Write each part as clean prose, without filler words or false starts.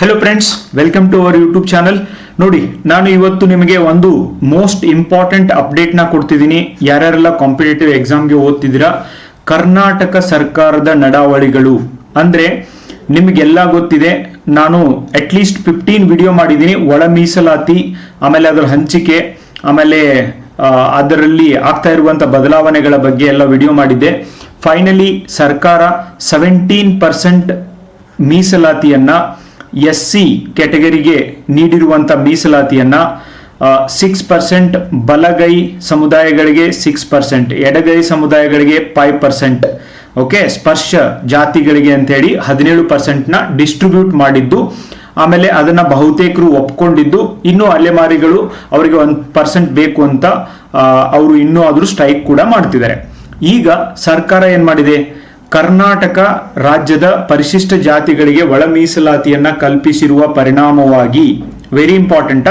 Hello friends, welcome to our YouTube channel. ನೋಡಿ, ನಾನು ಇವತ್ತು ನಿಮಗೆ ಒಂದು ಮೋಸ್ಟ್ ಇಂಪಾರ್ಟೆಂಟ್ ಅಪ್ಡೇಟ್ ನ ಕೊಡ್ತಿದ್ದೀನಿ. ಯಾರ್ಯಾರೆಲ್ಲ ಕಾಂಪಿಟೇಟಿವ್ ಎಕ್ಸಾಮ್ಗೆ ಓದ್ತಿದ್ದೀರಾ, ಕರ್ನಾಟಕ ಸರ್ಕಾರದ ನಡಾವಳಿಗಳು ಅಂದ್ರೆ ನಿಮಗೆಲ್ಲ ಗೊತ್ತಿದೆ. ನಾನು ಅಟ್ಲೀಸ್ಟ್ 15 ವಿಡಿಯೋ ಮಾಡಿದ್ದೀನಿ. ಒಳ ಮೀಸಲಾತಿ, ಆಮೇಲೆ ಅದರ ಹಂಚಿಕೆ, ಆಮೇಲೆ ಅದರಲ್ಲಿ ಆಗ್ತಾ ಇರುವಂತ ಬದಲಾವಣೆಗಳ ಬಗ್ಗೆ ಎಲ್ಲ ವಿಡಿಯೋ ಮಾಡಿದ್ದೆ. ಫೈನಲಿ ಸರ್ಕಾರ 17% ಮೀಸಲಾತಿಯನ್ನ SC ಕ್ಯಾಟಗರಿಗೆ ನೀಡಿರುವಂತ ಮೀಸಲಾತಿಯನ್ನ 6%, ಬಲಗೈ ಸಮುದಾಯಗಳಿಗೆ 6%, ಎಡಗೈ ಸಮುದಾಯಗಳಿಗೆ 5%, ಓಕೆ, ಸ್ಪರ್ಶ ಜಾತಿಗಳಿಗೆ ಅಂತ ಹೇಳಿ 17% ನ ಡಿಸ್ಟ್ರಿಬ್ಯೂಟ್ ಮಾಡಿದ್ದು. ಆಮೇಲೆ ಅದನ್ನ ಬಹುತೇಕರು ಒಪ್ಕೊಂಡಿದ್ದು. ಇನ್ನು ಅಲೆಮಾರಿಗಳು ಅವರಿಗೆ 1% ಬೇಕು ಅಂತ ಅವರು ಇನ್ನೂ ಆದ್ರೂ ಸ್ಟ್ರೈಕ್ ಕೂಡ ಮಾಡ್ತಿದ್ದಾರೆ. ಈಗ ಸರ್ಕಾರ ಏನ್ ಮಾಡಿದೆ, ಕರ್ನಾಟಕ ರಾಜ್ಯದ ಪರಿಶಿಷ್ಟ ಜಾತಿಗಳಿಗೆ ಒಳ ಮೀಸಲಾತಿಯನ್ನ ಕಲ್ಪಿಸಿರುವ ಪರಿಣಾಮವಾಗಿ, ವೆರಿ ಇಂಪಾರ್ಟೆಂಟ್,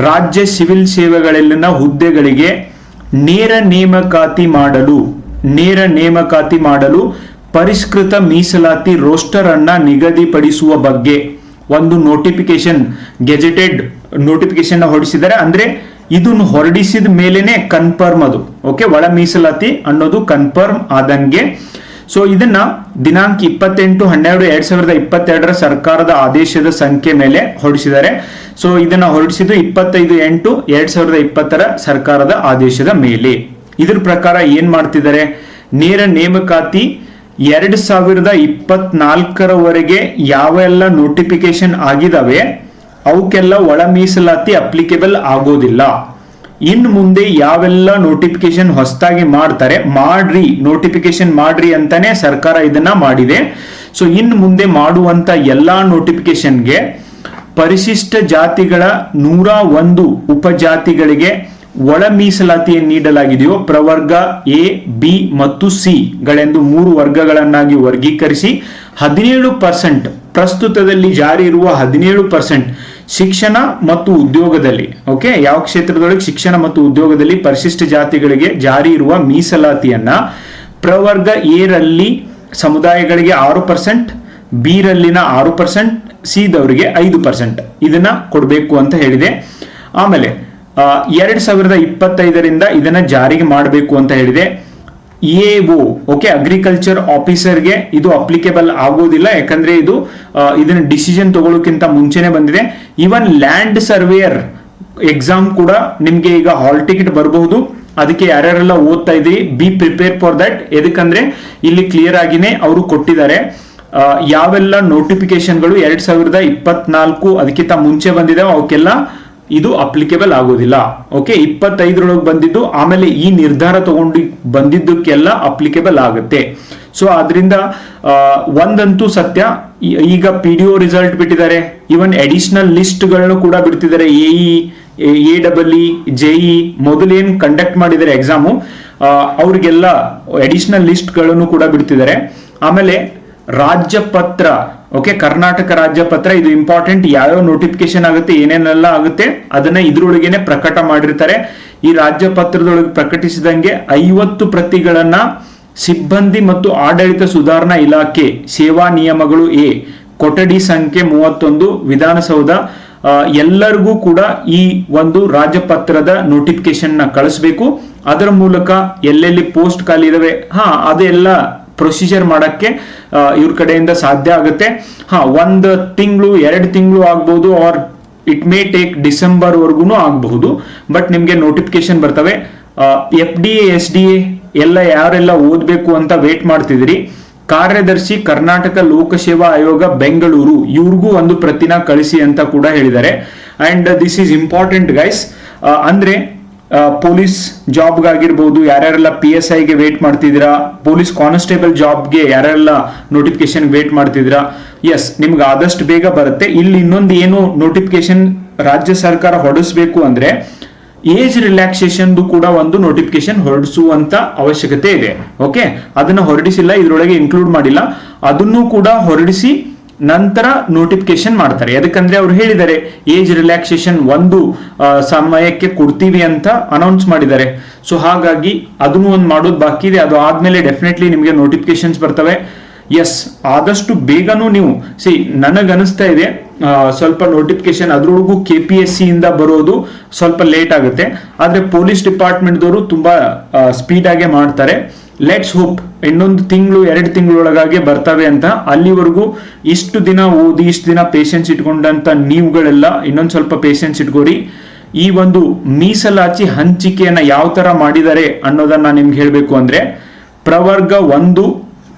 ರಾಜ್ಯ ಸಿವಿಲ್ ಸೇವೆಗಳಲ್ಲಿನ ಹುದ್ದೆಗಳಿಗೆ ನೇರ ನೇಮಕಾತಿ ಮಾಡಲು ಪರಿಷ್ಕೃತ ಮೀಸಲಾತಿ ರೋಸ್ಟರ್ ಅನ್ನ ನಿಗದಿಪಡಿಸುವ ಬಗ್ಗೆ ಒಂದು ನೋಟಿಫಿಕೇಶನ್, ಗೆಜೆಟೆಡ್ ನೋಟಿಫಿಕೇಶನ್ ಹೊರಡಿಸಿದ್ದಾರೆ. ಅಂದ್ರೆ ಇದನ್ನು ಹೊರಡಿಸಿದ ಮೇಲೆನೆ ಕನ್ಫರ್ಮ್ ಅದು, ಓಕೆ, ಒಳ ಮೀಸಲಾತಿ ಅನ್ನೋದು ಕನ್ಫರ್ಮ್ ಆದಂಗೆ. ಸೊ ಇದನ್ನ ದಿನಾಂಕ 28/12/2022 ಸರ್ಕಾರದ ಆದೇಶದ ಸಂಖ್ಯೆ ಮೇಲೆ ಹೊರಡಿಸಿದ್ದಾರೆ. ಸೊ ಇದನ್ನ ಹೊರಡಿಸಿದ್ದು 25/8/2020 ಸರ್ಕಾರದ ಆದೇಶದ ಮೇಲೆ. ಇದ್ರ ಪ್ರಕಾರ ಏನ್ ಮಾಡ್ತಿದ್ದಾರೆ, ನೇರ ನೇಮಕಾತಿ 2024 ಯಾವೆಲ್ಲ ನೋಟಿಫಿಕೇಶನ್ ಆಗಿದಾವೆ ಅವಕ್ಕೆಲ್ಲ ಒಳ ಮೀಸಲಾತಿ ಅಪ್ಲಿಕೇಬಲ್ ಆಗೋದಿಲ್ಲ. ಇನ್ನು ಮುಂದೆ ಯಾವೆಲ್ಲ ನೋಟಿಫಿಕೇಶನ್ ಹೊಸದಾಗಿ ನೋಟಿಫಿಕೇಶನ್ ಮಾಡ್ರಿ ಅಂತಾನೆ ಸರ್ಕಾರ ಇದನ್ನ ಮಾಡಿದೆ. ಸೊ ಇನ್ನು ಮುಂದೆ ಮಾಡುವಂತ ಎಲ್ಲಾ ನೋಟಿಫಿಕೇಶನ್ಗೆ ಪರಿಶಿಷ್ಟ ಜಾತಿಗಳ 101 ಉಪಜಾತಿಗಳಿಗೆ ಒಳ ಮೀಸಲಾತಿಯನ್ನು ನೀಡಲಾಗಿದೆಯೋ ಪ್ರವರ್ಗ A, B ಮತ್ತು C ಗಳೆಂದು 3 ವರ್ಗಗಳನ್ನಾಗಿ ವರ್ಗೀಕರಿಸಿ 17%, ಪ್ರಸ್ತುತದಲ್ಲಿ ಜಾರಿ ಇರುವ 17% ಶಿಕ್ಷಣ ಮತ್ತು ಉದ್ಯೋಗದಲ್ಲಿ, ಓಕೆ, ಯಾವ ಕ್ಷೇತ್ರದೊಳಗೆ ಶಿಕ್ಷಣ ಮತ್ತು ಉದ್ಯೋಗದಲ್ಲಿ ಪರಿಶಿಷ್ಟ ಜಾತಿಗಳಿಗೆ ಜಾರಿ ಇರುವ ಮೀಸಲಾತಿಯನ್ನ ಪ್ರವರ್ಗ A ರಲ್ಲಿ ಸಮುದಾಯಗಳಿಗೆ 6%, B ರಲ್ಲಿನ 6%, C ದವರಿಗೆ 5% ಇದನ್ನ ಕೊಡಬೇಕು ಅಂತ ಹೇಳಿದೆ. ಆಮೇಲೆ 2025 ಇದನ್ನ ಜಾರಿಗೆ ಮಾಡಬೇಕು ಅಂತ ಹೇಳಿದೆ. AO, ಓಕೆ, ಅಗ್ರಿಕಲ್ಚರ್ ಆಫೀಸರ್ಗೆ ಇದು ಅಪ್ಲಿಕೇಬಲ್ ಆಗೋದಿಲ್ಲ, ಯಾಕಂದ್ರೆ ಇದನ್ನ ಡಿಸಿಷನ್ ತಗೊಳ್ಳೋಕ್ಕಿಂತ ಮುಂಚೆನೆ ಬಂದಿದೆ. ಈವನ್ ಲ್ಯಾಂಡ್ ಸರ್ವೇಯರ್ ಎಕ್ಸಾಮ್ ಕೂಡ ನಿಮ್ಗೆ ಈಗ ಹಾಲ್ ಟಿಕೆಟ್ ಬರಬಹುದು. ಅದಕ್ಕೆ ಯಾರ್ಯಾರೆಲ್ಲ ಓದ್ತಾ ಇದ್ರಿ, ಬಿ ಪ್ರಿಪೇರ್ ಫಾರ್ ದಟ್. ಎದಕ್ಕಂದ್ರೆ ಇಲ್ಲಿ ಕ್ಲಿಯರ್ ಆಗಿನೇ ಅವರು ಕೊಟ್ಟಿದ್ದಾರೆ ಯಾವೆಲ್ಲ ನೋಟಿಫಿಕೇಶನ್ಗಳು 2024 ಅದಕ್ಕಿಂತ ಮುಂಚೆ ಬಂದಿದೆ ಅವಕ್ಕೆಲ್ಲ ಇದು ಅಪ್ಲಿಕೇಬಲ್ ಆಗೋದಿಲ್ಲ. ಓಕೆ, 25 ಬಂದಿದ್ದು, ಆಮೇಲೆ ಈ ನಿರ್ಧಾರ ತಗೊಂಡು ಬಂದಿದ್ದಕ್ಕೆಲ್ಲ ಅಪ್ಲಿಕೇಬಲ್ ಆಗುತ್ತೆ. ಸೊ ಆದ್ರಿಂದ ಒಂದಂತೂ ಸತ್ಯ, ಈಗ PDO ರಿಸಲ್ಟ್ ಬಿಟ್ಟಿದ್ದಾರೆ. ಇವನ್ ಅಡಿಷನಲ್ ಲಿಸ್ಟ್ ಗಳನ್ನು ಕೂಡ ಬಿಡ್ತಿದ್ದಾರೆ. AE, AEE, JE ಮೊದಲೇನ್ ಕಂಡಕ್ಟ್ ಮಾಡಿದ್ದಾರೆ ಎಕ್ಸಾಮು, ಅವ್ರಿಗೆಲ್ಲ ಅಡಿಷನಲ್ ಲಿಸ್ಟ್ ಗಳನ್ನು ಕೂಡ ಬಿಡ್ತಿದ್ದಾರೆ. ಆಮೇಲೆ ರಾಜ್ಯಪತ್ರ, ಓಕೆ, ಕರ್ನಾಟಕ ರಾಜ್ಯಪತ್ರ, ಇದು ಇಂಪಾರ್ಟೆಂಟ್. ಯಾವ್ಯಾವ ನೋಟಿಫಿಕೇಶನ್ ಆಗುತ್ತೆ, ಏನೇನೆಲ್ಲ ಆಗುತ್ತೆ ಅದನ್ನ ಇದ್ರೊಳಗೇನೆ ಪ್ರಕಟ ಮಾಡಿರ್ತಾರೆ. ಈ ರಾಜ್ಯಪತ್ರದೊಳಗೆ ಪ್ರಕಟಿಸಿದಂಗೆ 50 ಪ್ರತಿಗಳನ್ನ ಸಿಬ್ಬಂದಿ ಮತ್ತು ಆಡಳಿತ ಸುಧಾರಣಾ ಇಲಾಖೆ ಸೇವಾ ನಿಯಮಗಳು A, ಕೊಠಡಿ ಸಂಖ್ಯೆ 31, ವಿಧಾನಸೌಧ, ಎಲ್ಲರಿಗೂ ಕೂಡ ಈ ಒಂದು ರಾಜ್ಯಪತ್ರದ ನೋಟಿಫಿಕೇಶನ್ ನ ಕಳಿಸ್ಬೇಕು. ಅದರ ಮೂಲಕ ಎಲ್ಲೆಲ್ಲಿ ಪೋಸ್ಟ್ ಖಾಲಿ ಇದಾವೆ ಅದೆಲ್ಲ ಪ್ರೊಸೀಜರ್ ಮಾಡಕ್ಕೆ ಇವ್ರ ಕಡೆಯಿಂದ ಸಾಧ್ಯ ಆಗುತ್ತೆ. 1 ತಿಂಗಳು 2 ತಿಂಗಳು ಆಗ್ಬಹುದು, or it may take December ವರ್ಗು ಆಗಬಹುದು. ಬಟ್ ನಿಮ್ಗೆ ನೋಟಿಫಿಕೇಶನ್ ಬರ್ತವೆ. FDA, SDA ಎಲ್ಲ ಯಾರೆಲ್ಲ ಓದ್ಬೇಕು ಅಂತ ವೇಟ್ ಮಾಡ್ತಿದ್ರಿ, ಕಾರ್ಯದರ್ಶಿ ಕರ್ನಾಟಕ ಲೋಕಸೇವಾ ಆಯೋಗ ಬೆಂಗಳೂರು, ಇವ್ರಿಗೂ ಒಂದು ಪ್ರತಿನ ಕಳಿಸಿ ಅಂತ ಕೂಡ ಹೇಳಿದ್ದಾರೆ. And this is important guys. ಅಂದ್ರೆ ಪೊಲೀಸ್ ಜಾಬ್ಗಾಗಿರ್ಬೋದು, ಯಾರ್ಯಾರೆಲ್ಲ PSI ಗೆ ವೇಟ್ ಮಾಡ್ತಿದ್ದೀರಾ, ಪೊಲೀಸ್ ಕಾನ್ಸ್ಟೇಬಲ್ ಜಾಬ್ಗೆ ಯಾರೆಲ್ಲ ನೋಟಿಫಿಕೇಶನ್ ವೇಟ್ ಮಾಡ್ತಿದ್ದೀರಾ, ಎಸ್, ನಿಮ್ಗೆ ಆದಷ್ಟು ಬೇಗ ಬರುತ್ತೆ. ಇಲ್ಲಿ ಇನ್ನೊಂದು ಏನು ನೋಟಿಫಿಕೇಶನ್ ರಾಜ್ಯ ಸರ್ಕಾರ ಹೊರಡಿಸಬೇಕು ಅಂದ್ರೆ ಏಜ್ ರಿಲ್ಯಾಕ್ಸೇಷನ್ ಕೂಡ ಒಂದು ನೋಟಿಫಿಕೇಶನ್ ಹೊರಡಿಸುವಂತ ಅವಶ್ಯಕತೆ ಇದೆ. ಓಕೆ, ಅದನ್ನ ಹೊರಡಿಸಿಲ್ಲ, ಇದ್ರೊಳಗೆ ಇನ್ಕ್ಲೂಡ್ ಮಾಡಿಲ್ಲ. ಅದನ್ನು ಕೂಡ ಹೊರಡಿಸಿ ನಂತರ ನೋಟಿಫಿಕೇಶನ್ ಮಾಡ್ತಾರೆ. ಯಾಕಂದ್ರೆ ಅವ್ರು ಹೇಳಿದ್ದಾರೆ ಏಜ್ ರಿಲ್ಯಾಕ್ಸೇಷನ್ ಒಂದು ಸಮಯಕ್ಕೆ ಕೊಡ್ತೀವಿ ಅಂತ ಅನೌನ್ಸ್ ಮಾಡಿದ್ದಾರೆ. ಸೊ ಹಾಗಾಗಿ ಅದನ್ನು ಒಂದು ಮಾಡೋದು ಬಾಕಿ ಇದೆ. ಅದು ಆದ್ಮೇಲೆ ಡೆಫಿನೆಟ್ಲಿ ನಿಮಗೆ ನೋಟಿಫಿಕೇಶನ್ಸ್ ಬರ್ತವೆ. ಎಸ್, ಆದಷ್ಟು ಬೇಗನೂ ನೀವು ನನಗನಿಸ್ತಾ ಇದೆ ಸ್ವಲ್ಪ ನೋಟಿಫಿಕೇಶನ್ ಅದ್ರೊಳಗೂ KPSC ಇಂದ ಬರೋದು ಸ್ವಲ್ಪ ಲೇಟ್ ಆಗುತ್ತೆ. ಆದ್ರೆ ಪೊಲೀಸ್ ಡಿಪಾರ್ಟ್ಮೆಂಟ್ದವರು ತುಂಬಾ ಸ್ಪೀಡ್ ಆಗಿ ಮಾಡ್ತಾರೆ. ಲೆಟ್ಸ್ ಹೋಪ್ ಇನ್ನೊಂದು ತಿಂಗಳು 2 ತಿಂಗಳೊಳಗಾಗಿ ಬರ್ತವೆ ಅಂತ. ಅಲ್ಲಿವರೆಗೂ ಇಷ್ಟು ದಿನ ಓದಿ ಇಷ್ಟು ದಿನ ಪೇಷನ್ಸ್ ಇಟ್ಕೊಂಡಂತ ನೀವುಗಳೆಲ್ಲ ಇನ್ನೊಂದು ಸ್ವಲ್ಪ ಪೇಷನ್ಸ್ ಇಟ್ಕೋರಿ. ಈ ಒಂದು ಮೀಸಲಾತಿ ಹಂಚಿಕೆಯನ್ನ ಯಾವ ತರ ಮಾಡಿದ್ದಾರೆ ಅನ್ನೋದನ್ನ ನಿಮ್ಗೆ ಹೇಳ್ಬೇಕು ಅಂದ್ರೆ, ಪ್ರವರ್ಗ 1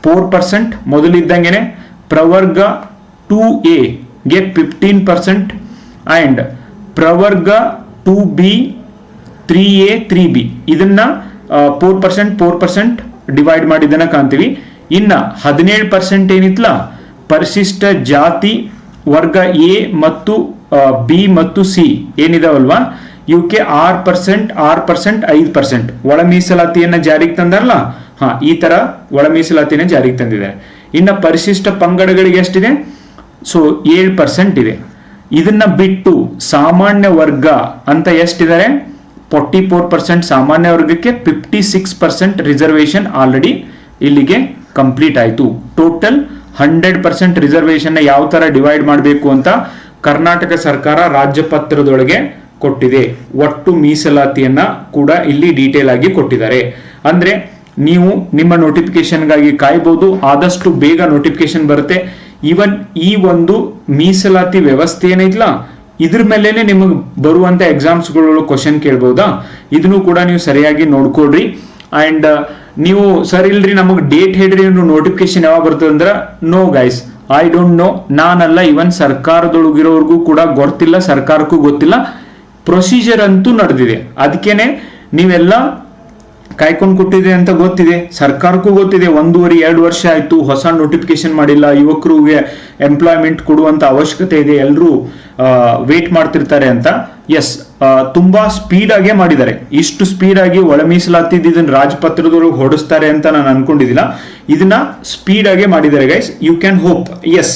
4%, ಮೊದಲಿದ್ದಂಗೆನೆ ಪ್ರವರ್ಗ 2A ಗೆ 15% ಅಂಡ್ ಪ್ರವರ್ಗ 2B 3A 3B ಇದನ್ನ 4% ಡಿವೈಡ್ ಮಾಡಿದ್ದನ್ನ ಕಾಣ್ತೀವಿ. ಇನ್ನ 17% ಏನಿತ್ಲ ಪರಿಶಿಷ್ಟ ಜಾತಿ ವರ್ಗ A ಮತ್ತು B ಮತ್ತು C ಏನಿದಾವಲ್ವಾ, ಇವಕ್ಕೆ 6%, 5% ಒಳ ಮೀಸಲಾತಿಯನ್ನ ಜಾರಿಗೆ ತಂದಾರಲ್ಲ, ಈ ತರ ಒಳ ಮೀಸಲಾತಿಯನ್ನ ಜಾರಿಗೆ ತಂದಿದ್ದಾರೆ. ಇನ್ನ ಪರಿಶಿಷ್ಟ ಪಂಗಡಗಳಿಗೆ ಎಷ್ಟಿದೆ? ಸೊ 7% ಇದೆ. ಇದನ್ನ ಬಿಟ್ಟು ಸಾಮಾನ್ಯ ವರ್ಗ ಅಂತ ಎಷ್ಟಿದ್ದಾರೆ? 44% ಸಾಮಾನ್ಯ ವರ್ಗಕ್ಕೆ, 56% ರಿಸರ್ವೇಶನ್ ಆಲ್ರೆಡಿ ಇಲ್ಲಿಗೆ ಕಂಪ್ಲೀಟ್ ಆಯ್ತು. ಟೋಟಲ್ 100% ರಿಸರ್ವೇಶನ್ ಯಾವ ತರ ಡಿವೈಡ್ ಮಾಡಬೇಕು ಅಂತ ಕರ್ನಾಟಕ ಸರ್ಕಾರ ರಾಜ್ಯಪತ್ರದೊಳಗೆ ಕೊಟ್ಟಿದೆ. ಒಟ್ಟು ಮೀಸಲಾತಿಯನ್ನ ಕೂಡ ಇಲ್ಲಿ ಡೀಟೇಲ್ ಆಗಿ ಕೊಟ್ಟಿದ್ದಾರೆ. ಅಂದ್ರೆ ನೀವು ನಿಮ್ಮ ನೋಟಿಫಿಕೇಶನ್ಗಾಗಿ ಕಾಯ್ಬೋದು, ಆದಷ್ಟು ಬೇಗ ನೋಟಿಫಿಕೇಶನ್ ಬರುತ್ತೆ. ಈವನ್ ಈ ಒಂದು ಮೀಸಲಾತಿ ವ್ಯವಸ್ಥೆ ಏನೈತ್ಲಾ, ಇದ್ರ ಮೇಲೆನೆ ನಿಮಗೆ ಬರುವಂತ ಎಕ್ಸಾಮ್ಸ್ಗಳು ಕ್ವಶನ್ ಕೇಳ್ಬೋದಾ, ಇದನ್ನು ಕೂಡ ನೀವು ಸರಿಯಾಗಿ ನೋಡ್ಕೊಡ್ರಿ. ಅಂಡ್ ನೀವು ಸರ್ ಇಲ್ರಿ ನಮಗೆ ಡೇಟ್ ಹೇಳ್ರಿ, ನೋಟಿಫಿಕೇಶನ್ ಯಾವಾಗ ಬರ್ತದೆ ಅಂದ್ರೆ, no guys, I don't know. ನಾನಲ್ಲ, ಇವನ್ ಸರ್ಕಾರದೊಳಗಿರೋರ್ಗೂ ಕೂಡ ಗೊತ್ತಿಲ್ಲ, ಸರ್ಕಾರಕ್ಕೂ ಗೊತ್ತಿಲ್ಲ. ಪ್ರೊಸೀಜರ್ ಅಂತೂ ನಡೆದಿದೆ, ಅದಕ್ಕೇನೆ ನೀವೆಲ್ಲ ಕಾಯ್ಕೊಂಡು ಕೊಟ್ಟಿದೆ ಅಂತ ಗೊತ್ತಿದೆ, ಸರ್ಕಾರಕ್ಕೂ ಗೊತ್ತಿದೆ. 1.5-2 ವರ್ಷ ಆಯ್ತು, ಹೊಸ ನೋಟಿಫಿಕೇಶನ್ ಮಾಡಿಲ್ಲ, ಯುವಕರಿಗೆ ಎಂಪ್ಲಾಯ್ಮೆಂಟ್ ಕೊಡುವಂತ ಅವಶ್ಯಕತೆ ಇದೆ, ಎಲ್ಲರೂ ವೇಟ್ ಮಾಡ್ತಿರ್ತಾರೆ ಅಂತ. ಎಸ್, ತುಂಬಾ ಸ್ಪೀಡ್ ಆಗೇ ಮಾಡಿದ್ದಾರೆ. ಇಷ್ಟು ಸ್ಪೀಡ್ ಆಗಿ ಒಳ ಮೀಸಲಾತಿ ಇದನ್ನ ರಾಜಪತ್ರದೊಳಗೆ ಹೊಡಿಸ್ತಾರೆ ಅಂತ ನಾನು ಅನ್ಕೊಂಡಿದ್ದಿಲ್ಲ. ಇದನ್ನ ಸ್ಪೀಡ್ ಆಗೇ ಮಾಡಿದ್ದಾರೆ guys. You can hope. Yes,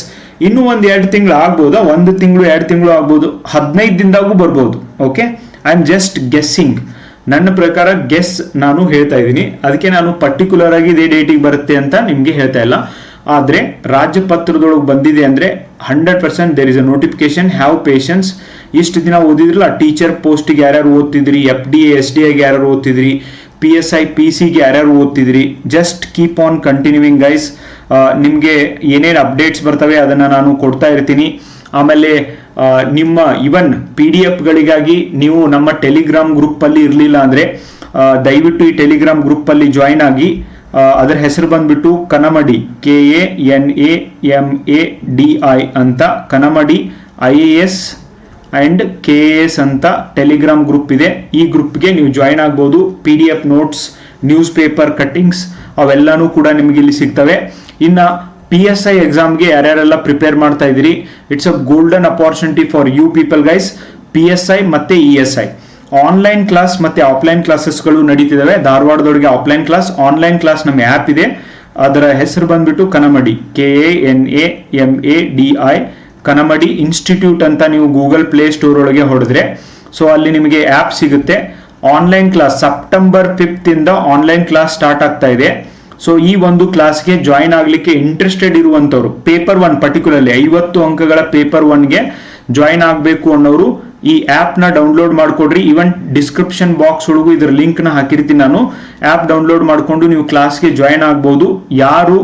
ಇನ್ನು 1-2 ತಿಂಗಳು ಆಗ್ಬೋದಾ? 1 ತಿಂಗಳು 2 ತಿಂಗಳು ಆಗ್ಬೋದು, 15 ದಿನದಾಗೂ ಬರ್ಬೋದು. Okay, I am just guessing. ನನ್ನ ಪ್ರಕಾರ ಗೆಸ್ ನಾನು ಹೇಳ್ತಾ ಇದ್ದೀನಿ, ಅದಕ್ಕೆ ನಾನು ಪರ್ಟಿಕ್ಯುಲರ್ ಆಗಿ ಇದೇ ಡೇಟಿಗೆ ಬರುತ್ತೆ ಅಂತ ನಿಮ್ಗೆ ಹೇಳ್ತಾ ಇಲ್ಲ. ಆದ್ರೆ ರಾಜ್ಯಪತ್ರದೊಳಗೆ ಬಂದಿದೆ ಅಂದ್ರೆ 100% there is a notification. Have patience. ಇಷ್ಟು ದಿನ ಓದಿದ್ರಲ್ಲ, ಟೀಚರ್ ಪೋಸ್ಟ್ಗೆ ಯಾರ್ಯಾರು ಓದ್ತಿದ್ರಿ, FDA SDIಗೆ ಯಾರ್ಯಾರು ಓದ್ತಿದ್ರಿ, PSI PCಗೆ ಯಾರ್ಯಾರು ಓದ್ತಿದ್ರಿ, just keep on continuing guys. ನಿಮ್ಗೆ ಏನೇನು ಅಪ್ಡೇಟ್ಸ್ ಬರ್ತವೆ ಅದನ್ನ ನಾನು ಕೊಡ್ತಾ ಇರ್ತೀನಿ. ಆಮೇಲೆ ನಿಮ್ಮ ಇವನ್ PDF-ಗಳಿಗಾಗಿ ನೀವು ನಮ್ಮ ಟೆಲಿಗ್ರಾಮ್ ಗ್ರೂಪ್ ಅಲ್ಲಿ ಇರಲಿಲ್ಲ ಅಂದ್ರೆ ದಯವಿಟ್ಟು ಈ ಟೆಲಿಗ್ರಾಮ್ ಗ್ರೂಪ್ ಅಲ್ಲಿ ಜಾಯಿನ್ ಆಗಿ. ಅದರ ಹೆಸರು ಬಂದ್ಬಿಟ್ಟು ಕನಮಡಿ, KANAMADI ಅಂತ, ಕನಮಡಿ IAS ಅಂಡ್ KAS ಅಂತ ಟೆಲಿಗ್ರಾಮ್ ಗ್ರೂಪ್ ಇದೆ. ಈ ಗ್ರೂಪ್ಗೆ ನೀವು ಜಾಯಿನ್ ಆಗ್ಬೋದು. PDF notes, news paper cuttings ಅವೆಲ್ಲಾನು ಕೂಡ ನಿಮ್ಗೆ ಇಲ್ಲಿ ಸಿಗ್ತವೆ. ಇನ್ನ PSI ಎಕ್ಸಾಮ್ಗೆ ಯಾರ್ಯಾರೆಲ್ಲ ಪ್ರಿಪೇರ್ ಮಾಡ್ತಾ ಇದ್ದೀರಿ, it's a golden opportunity for you people guys. PSI ಮತ್ತೆ ESI ಆನ್ಲೈನ್ ಕ್ಲಾಸ್ ಮತ್ತೆ ಆಫ್ಲೈನ್ ಕ್ಲಾಸಸ್ಗಳು ನಡೀತಿದಾವೆ. ಧಾರವಾಡದೊಳಗೆ ಆಫ್ಲೈನ್ ಕ್ಲಾಸ್, ಆನ್ಲೈನ್ ಕ್ಲಾಸ್ ನಮ್ಮ ಆ್ಯಪ್ ಇದೆ, ಅದರ ಹೆಸರು ಬಂದ್ಬಿಟ್ಟು ಕನಮಡಿ, KANAMADI ಕನಮಡಿ ಇನ್ಸ್ಟಿಟ್ಯೂಟ್ ಅಂತ ನೀವು ಗೂಗಲ್ ಪ್ಲೇ ಸ್ಟೋರ್ ಒಳಗೆ ಹೊಡೆದ್ರೆ ಸೊ ಅಲ್ಲಿ ನಿಮಗೆ ಆ್ಯಪ್ ಸಿಗುತ್ತೆ. ಆನ್ಲೈನ್ ಕ್ಲಾಸ್ ಸೆಪ್ಟೆಂಬರ್ 5 ಇಂದ ಆನ್ಲೈನ್ ಕ್ಲಾಸ್ ಸ್ಟಾರ್ಟ್ ಆಗ್ತಾ ಇದೆ. ಸೊ ಈ ಒಂದು ಕ್ಲಾಸ್ಗೆ ಜಾಯಿನ್ ಆಗ್ಲಿಕ್ಕೆ ಇಂಟ್ರೆಸ್ಟೆಡ್ ಇರುವಂತವ್ರು, ಪೇಪರ್ 1 ಪರ್ಟಿಕ್ಯುಲರ್ಲಿ 50 ಅಂಕಗಳ ಪೇಪರ್ 1ಗೆ ಜಾಯಿನ್ ಆಗಬೇಕು ಅನ್ನೋರು ಈ ಆಪ್ ನ ಡೌನ್ಲೋಡ್ ಮಾಡ್ಕೊಡ್ರಿ. ಈವನ್ ಡಿಸ್ಕ್ರಿಪ್ಷನ್ ಬಾಕ್ಸ್ ಒಳಗೂ ಇದ್ರ ಲಿಂಕ್ ನ ಹಾಕಿರ್ತೀನಿ ನಾನು. ಆಪ್ ಡೌನ್ಲೋಡ್ ಮಾಡ್ಕೊಂಡು ನೀವು ಕ್ಲಾಸ್ಗೆ ಜಾಯಿನ್ ಆಗ್ಬಹುದು. ಯಾರು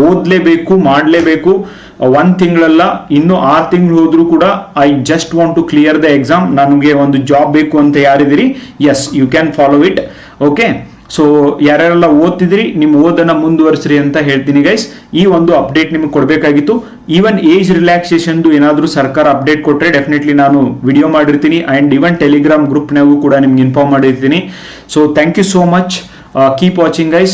ಓದ್ಲೇಬೇಕು, ಮಾಡ್ಲೇಬೇಕು, 1 ತಿಂಗಳಲ್ಲ, ಇನ್ನು 6 ತಿಂಗಳು ಹೋದ್ರು ಕೂಡ I just want to clear the exam, ನನಗೆ ಒಂದು ಜಾಬ್ ಬೇಕು ಅಂತ ಯಾರಿದ್ದೀರಿ, yes you can follow it. Okay, so ಯಾರ್ಯಾರೆಲ್ಲ ಓದ್ತಿದ್ರಿ ನಿಮ್ಮ ಓದನ್ನ ಮುಂದುವರಿಸ್ರಿ ಅಂತ ಹೇಳ್ತೀನಿ ಗೈಸ್. ಈ ಒಂದು ಅಪ್ಡೇಟ್ ನಿಮ್ಗೆ ಕೊಡಬೇಕಾಗಿತ್ತು. ಈವನ್ ಏಜ್ ರಿಲ್ಯಾಕ್ಸೇಷನ್ ಏನಾದರೂ ಸರ್ಕಾರ ಅಪ್ಡೇಟ್ ಕೊಟ್ಟರೆ ಡೆಫಿನೆಟ್ಲಿ ನಾನು ವಿಡಿಯೋ ಮಾಡಿರ್ತೀನಿ. ಅಂಡ್ ಈವನ್ ಟೆಲಿಗ್ರಾಮ್ ಗ್ರೂಪ್ನಾಗೂ ಕೂಡ ನಿಮ್ಗೆ ಇನ್ಫಾರ್ಮ್ ಮಾಡಿರ್ತೀನಿ. So thank you so much. Keep watching guys.